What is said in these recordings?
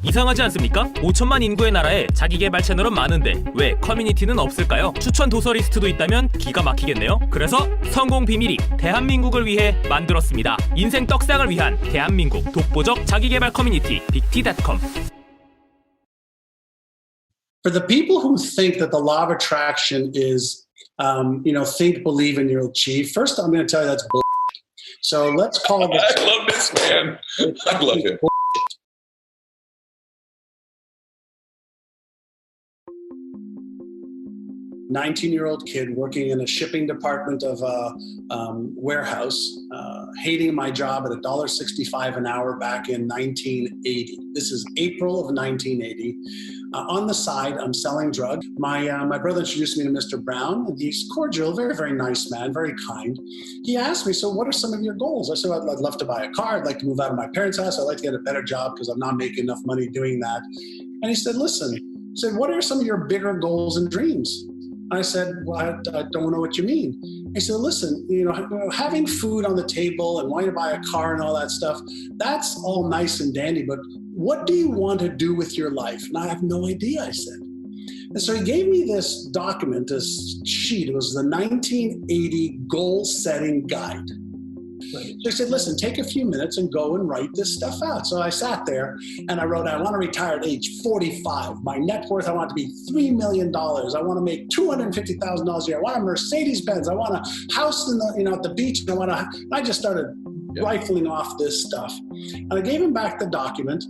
이상하지 않습니까? 5천만 인구의 나라에 자기계발 채널은 많은데 왜 커뮤니티는 없을까요? 추천 도서 리스트도 있다면 기가 막히겠네요. 그래서 성공비밀이 대한민국을 위해 만들었습니다. 인생 떡상을 위한 대한민국 독보적 자기계발 커뮤니티 빅T.com. For the people who think that the law of attraction is, think, believe, and you'll achieve, first I'm going to tell you that's bullshit. So let's call this. I love this man. I love him. 19-year-old kid working in a shipping department of a warehouse, hating my job at $1.65 an hour back in 1980. This is April of 1980. On the side, I'm selling drugs. My brother introduced me to Mr. Brown, and he's cordial, very, very nice man, very kind. He asked me, so what are some of your goals? I said, I'd love to buy a car. I'd like to move out of my parents' house. I'd like to get a better job because I'm not making enough money doing that. And he said, listen, what are some of your bigger goals and dreams? I said, well, I don't know what you mean. He said, listen, having food on the table and wanting to buy a car and all that stuff, that's all nice and dandy, but what do you want to do with your life? And I have no idea, I said. And so he gave me this document, this sheet. It was the 1980 goal setting guide. So he said, listen, take a few minutes and go and write this stuff out. So I sat there and I wrote, I want to retire at age 45. My net worth, I want it to be $3 million. I want to make $250,000 a year. I want a Mercedes-Benz. I want a house at the beach. I just started rifling off this stuff. And I gave him back the document.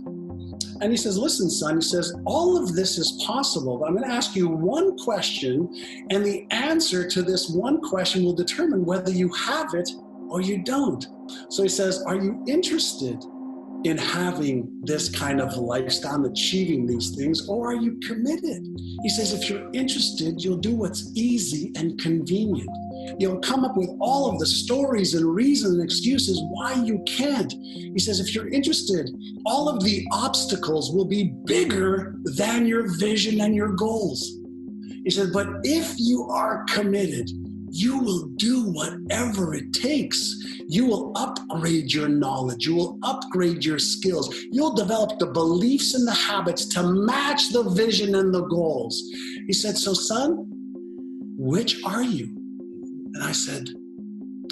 And he says, listen, son, he says, all of this is possible, but I'm going to ask you one question, and the answer to this one question will determine whether you have it or you don't. So he says, are you interested in having this kind of lifestyle, achieving these things, or are you committed? He says, if you're interested, you'll do what's easy and convenient. You'll come up with all of the stories and reasons and excuses why you can't. He says, if you're interested, all of the obstacles will be bigger than your vision and your goals. He said, but if you are committed, you will do whatever it takes. You will upgrade your knowledge. You will upgrade your skills. You'll develop the beliefs and the habits to match the vision and the goals. He said, so son, which are you? And I said,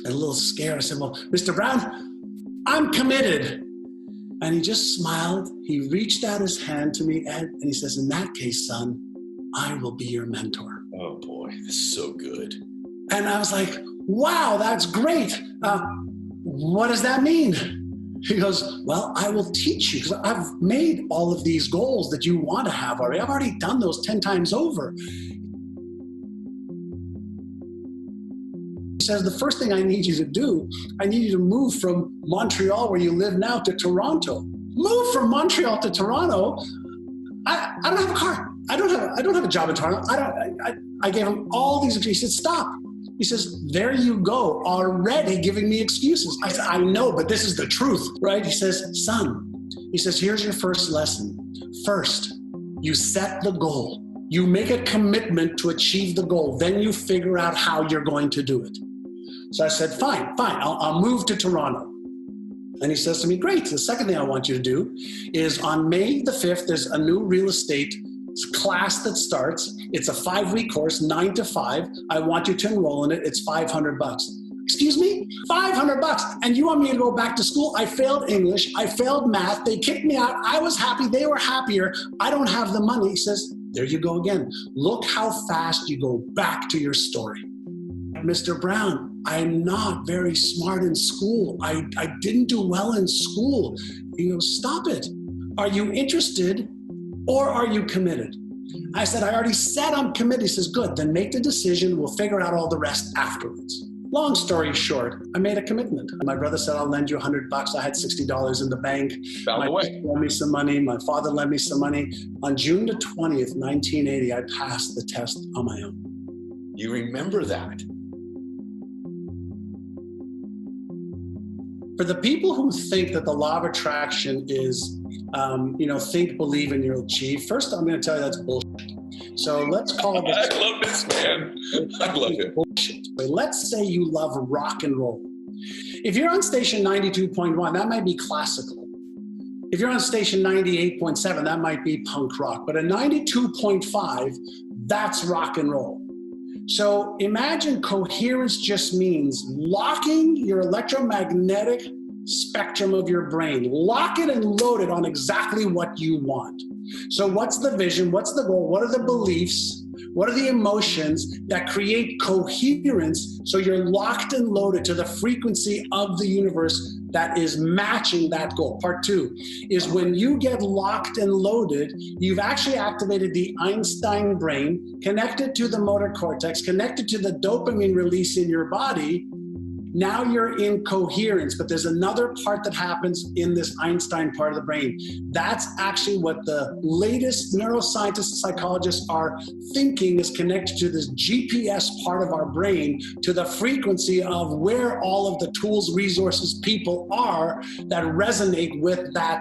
a little scared, I said, well, Mr. Brown, I'm committed. And he just smiled. He reached out his hand to me and he says, in that case, son, I will be your mentor. Oh boy, this is so good. And I was like, wow, that's great. What does that mean? He goes, well, I will teach you because I've made all of these goals that you want to have already. I've already done those 10 times over. He says, the first thing I need you to do, I need you to move from Montreal, where you live now, to Toronto. Move from Montreal to Toronto. I don't have a car. I don't have a job in Toronto. I gave him all these excuses. He said, stop. He says, there you go, already giving me excuses. I said, I know, but this is the truth, right? He says, son, he says, here's your first lesson. First, you set the goal. You make a commitment to achieve the goal. Then you figure out how you're going to do it. So I said, fine, I'll move to Toronto. And he says to me, great. The second thing I want you to do is on May the 5th, there's a new real estate class that starts. It's a 5-week course, 9 to 5. I want you to enroll in it. It's $500. Excuse me? $500. And you want me to go back to school? I failed English. I failed math. They kicked me out. I was happy. They were happier. I don't have the money. He says, there you go again. Look how fast you go back to your story. Mr. Brown, I'm not very smart in school. I didn't do well in school. He goes, stop it. Are you interested or are you committed? I said, I already said I'm committed. He says, good, then make the decision. We'll figure out all the rest afterwards. Long story short, I made a commitment. My brother said, I'll lend you $100. I had $60 in the bank. Found a way. Lent me some money. My father lent me some money. On June the 20th, 1980, I passed the test on my own. You remember that? For the people who think that the law of attraction is, think, believe, and you'll achieve, first I'm going to tell you that's bullshit. So let's call this. I love this man. I love him. Bullshit. Let's say you love rock and roll. If you're on station 92.1, that might be classical. If you're on station 98.7, that might be punk rock, but at 92.5, that's rock and roll. So imagine coherence just means locking your electromagnetic spectrum of your brain. Lock it and load it on exactly what you want. So what's the vision? What's the goal? What are the beliefs? What are the emotions that create coherence so you're locked and loaded to the frequency of the universe that is matching that goal? Part two is when you get locked and loaded, you've actually activated the Einstein brain, connected to the motor cortex, connected to the dopamine release in your body. Now you're in coherence, but there's another part that happens in this Einstein part of the brain. That's actually what the latest neuroscientists and psychologists are thinking is connected to this GPS part of our brain, to the frequency of where all of the tools, resources, people are that resonate with that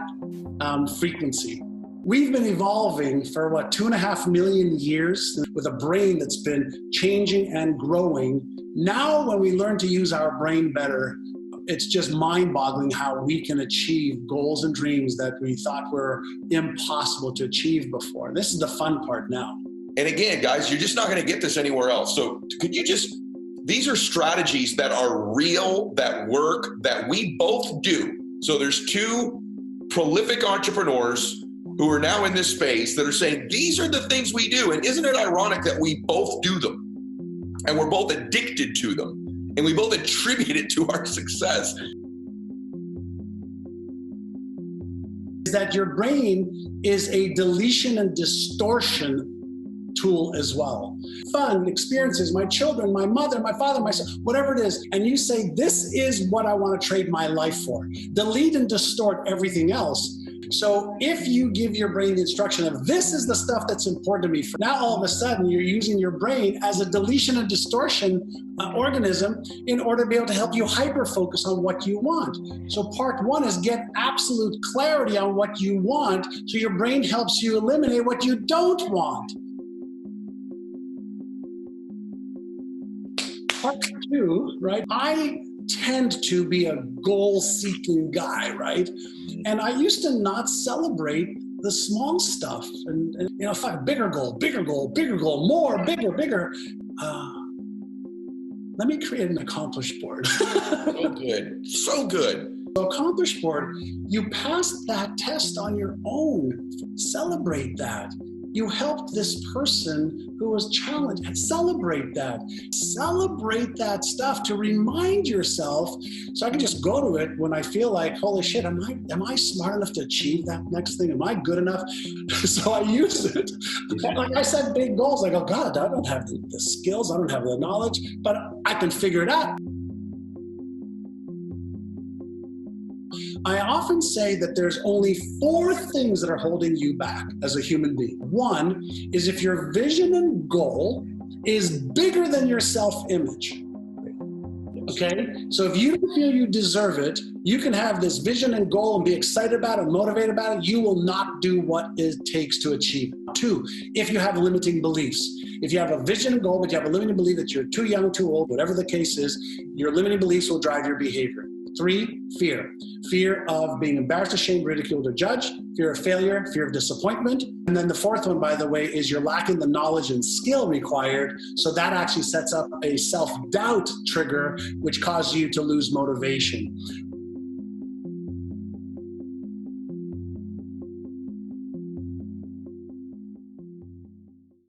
frequency. We've been evolving for 2.5 million years with a brain that's been changing and growing. Now, when we learn to use our brain better, it's just mind-boggling how we can achieve goals and dreams that we thought were impossible to achieve before. This is the fun part now. And again, guys, you're just not going to get this anywhere else. So could you just, these are strategies that are real, that work, that we both do. So there's two prolific entrepreneurs who are now in this space that are saying, these are the things we do. And isn't it ironic that we both do them? And we're both addicted to them. And we both attribute it to our success. Is that your brain is a deletion and distortion tool as well. Fun experiences, my children, my mother, my father, myself, whatever it is. And you say, this is what I want to trade my life for. Delete and distort everything else. So if you give your brain the instruction of this is the stuff that's important to me, now all of a sudden you're using your brain as a deletion and distortion organism in order to be able to help you hyper-focus on what you want. So part one is get absolute clarity on what you want so your brain helps you eliminate what you don't want. Part two, right? I tend to be a goal-seeking guy, right? And I used to not celebrate the small stuff. And you know, if I have bigger goal, bigger goal, bigger goal, more, bigger. Let me create an accomplish board. So good, so good. So accomplish board, you passed that test on your own. Celebrate that. You helped this person who was challenged, and celebrate that. Celebrate that stuff to remind yourself, so I can just go to it when I feel like, holy shit, am I smart enough to achieve that next thing? Am I good enough? So I use it. Like I said, big goals, I go, God, I don't have the skills, I don't have the knowledge, but I can figure it out. I often say that there's only 4 things that are holding you back as a human being. One is if your vision and goal is bigger than your self-image. Okay? So if you feel you deserve it, you can have this vision and goal and be excited about it, motivated about it. You will not do what it takes to achieve it. 2, if you have limiting beliefs. If you have a vision and goal, but you have a limiting belief that you're too young, too old, whatever the case is, your limiting beliefs will drive your behavior. 3, fear. Fear of being embarrassed, ashamed, ridiculed, or judged. Fear of failure, fear of disappointment. And then the 4th one, by the way, is you're lacking the knowledge and skill required. So that actually sets up a self-doubt trigger, which causes you to lose motivation.